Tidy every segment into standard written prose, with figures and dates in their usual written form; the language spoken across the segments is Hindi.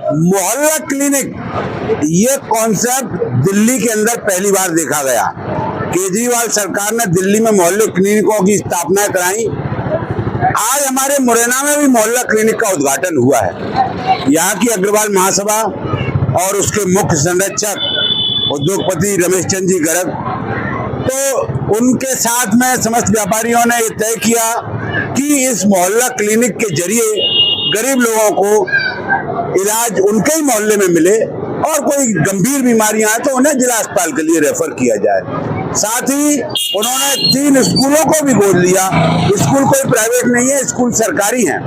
मोहल्ला क्लिनिक ये कॉन्सेप्ट दिल्ली के अंदर पहली बार देखा गया। केजरीवाल सरकार ने दिल्ली में मोहल्ले क्लिनिकों की स्थापना कराई। आज हमारे मुरैना में भी मोहल्ला क्लिनिक का उद्घाटन हुआ है। यहाँ की अग्रवाल महासभा और उसके मुख्य संरक्षक उद्योगपति रमेश चंद्र जी गर्ग, तो उनके साथ में समस्त व्यापारियों ने ये तय किया कि इस मोहल्ला क्लिनिक के जरिए गरीब लोगों को इलाज उनके ही मोहल्ले में मिले और कोई गंभीर बीमारियां हैं तो उन्हें जिला अस्पताल के लिए रेफर किया जाए। साथ ही उन्होंने 3 स्कूलों को भी गोद लिया। स्कूल कोई प्राइवेट नहीं है, स्कूल सरकारी हैं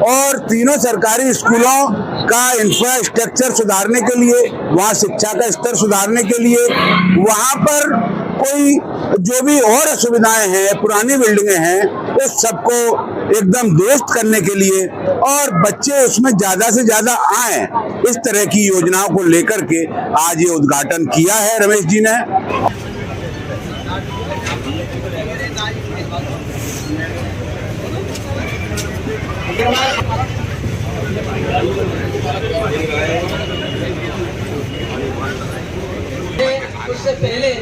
और तीनों सरकारी स्कूलों का इंफ्रास्ट्रक्चर सुधारने के लिए, वहाँ शिक्षा का स्तर सुधारने के लिए, वहाँ पर कोई जो भी और असुविधाएं हैं, पुरानी बिल्डिंगें हैं, उस सबको एकदम दुरुस्त करने के लिए और बच्चे उसमें ज्यादा से ज्यादा आए, इस तरह की योजनाओं को लेकर के आज ये उद्घाटन किया है रमेश जी ने। उससे पहले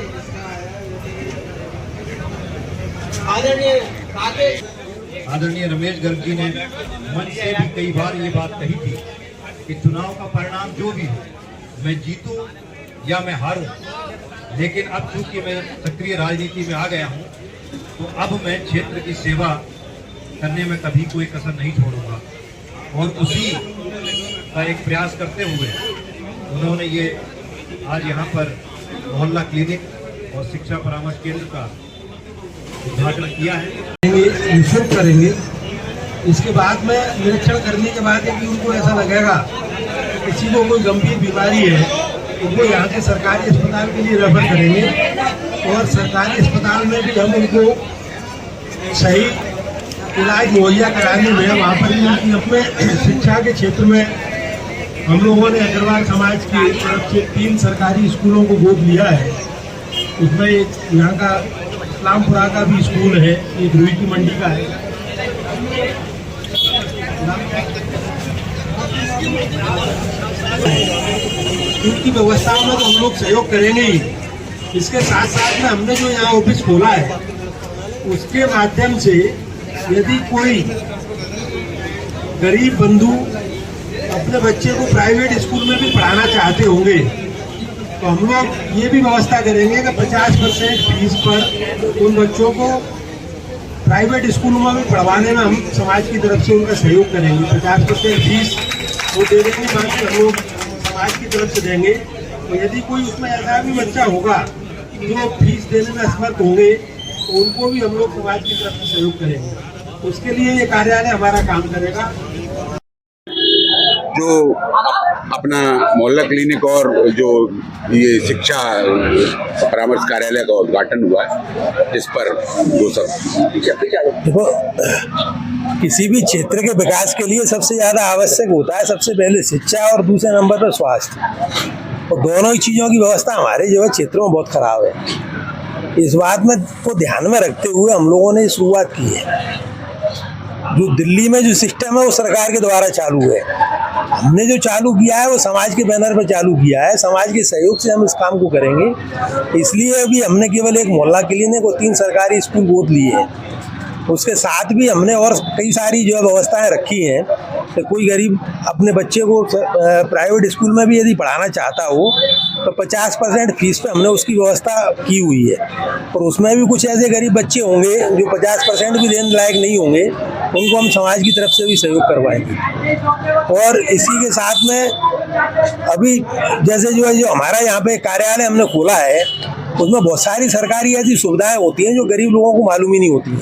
आदरणीय रमेश गर्ग जी ने मंच से भी कई बार ये बात कही थी कि चुनाव का परिणाम जो भी हो, मैं जीतूं या मैं हारूं, लेकिन अब चूंकि मैं सक्रिय राजनीति में आ गया हूं, तो अब मैं क्षेत्र की सेवा करने में कभी कोई कसर नहीं छोड़ूंगा। और उसी का एक प्रयास करते हुए उन्होंने ये आज यहाँ पर मोहल्ला क्लिनिक और शिक्षा परामर्श केंद्र का उद्घाटन किया है। निःशुल्क करेंगे। इसके बाद में निरीक्षण करने के बाद यदि उनको ऐसा लगेगा किसी को कोई गंभीर बीमारी है, उनको यहाँ के सरकारी अस्पताल के लिए रेफर करेंगे और सरकारी अस्पताल में भी हम उनको सही इलाज मुहैया कराने में, वहाँ पर भी अपने शिक्षा के क्षेत्र में हम लोगों ने अग्रवाल समाज की तरफ से 3 सरकारी स्कूलों को गोद लिया है। उसमें एक यहाँ का इस्लामपुरा का भी स्कूल है, एक रुई की मंडी का है। उनकी व्यवस्थाओं में तो हम लोग सहयोग करेंगे ही। इसके साथ साथ में हमने जो यहाँ ऑफिस खोला है, उसके माध्यम से यदि कोई गरीब बंधु अपने बच्चे को प्राइवेट स्कूल में भी पढ़ाना चाहते होंगे, तो हम लोग ये भी व्यवस्था करेंगे कि 50% फीस पर उन बच्चों को प्राइवेट स्कूलों में भी पढ़वाने में हम समाज की तरफ से उनका सहयोग करेंगे। 50% फीस वो दे देंगे, बाकी हम लोग समाज की तरफ से देंगे। तो यदि कोई उसमें ऐसा भी बच्चा होगा जो फीस देने में असमर्थ होंगे, तो उनको भी हम लोग समाज की तरफ से सहयोग करेंगे। उसके लिए ये कार्यालय हमारा काम करेगा। जो अपना मोहल्ला क्लिनिक और जो ये शिक्षा परामर्श कार्यालय का उद्घाटन हुआ है, इस पर वो सब देखो, किसी भी क्षेत्र के विकास के लिए सबसे ज़्यादा आवश्यक होता है सबसे पहले शिक्षा और दूसरे नंबर पर स्वास्थ्य। और दोनों ही चीज़ों की व्यवस्था हमारे जो है क्षेत्रों में बहुत खराब है। इस बात में को ध्यान में रखते हुए हम लोगों ने शुरुआत की है। जो दिल्ली में जो सिस्टम है वो सरकार के द्वारा चालू है, हमने जो चालू किया है वो समाज के बैनर पर चालू किया है। समाज के सहयोग से हम इस काम को करेंगे। इसलिए अभी हमने केवल एक मोहल्ला क्लिनिक और 3 सरकारी स्कूल गोद लिए हैं। उसके साथ भी हमने और कई सारी जो व्यवस्थाएं रखी हैं कि कोई गरीब अपने बच्चे को प्राइवेट स्कूल में भी यदि पढ़ाना चाहता हो तो 50% फीस पे हमने उसकी व्यवस्था की हुई है। और उसमें भी कुछ ऐसे गरीब बच्चे होंगे जो 50% भी देने लायक नहीं होंगे, उनको हम समाज की तरफ से भी सहयोग करवाएंगे। और इसी के साथ में अभी जैसे जो है जो हमारा यहाँ पे कार्यालय हमने खोला है, उसमें बहुत सारी सरकारी ऐसी सुविधाएं होती हैं जो गरीब लोगों को मालूम ही नहीं होती हैं।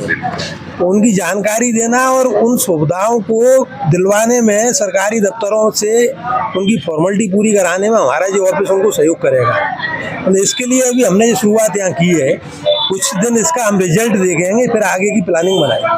तो उनकी जानकारी देना और उन सुविधाओं को दिलवाने में सरकारी दफ्तरों से उनकी फॉर्मेलिटी पूरी कराने में हमारा जो ऑफिस उनको सहयोग करेगा। तो इसके लिए अभी हमने जो शुरुआत यहाँ की है, कुछ दिन इसका हम रिजल्ट देखेंगे, फिर आगे की प्लानिंग बनाएंगे।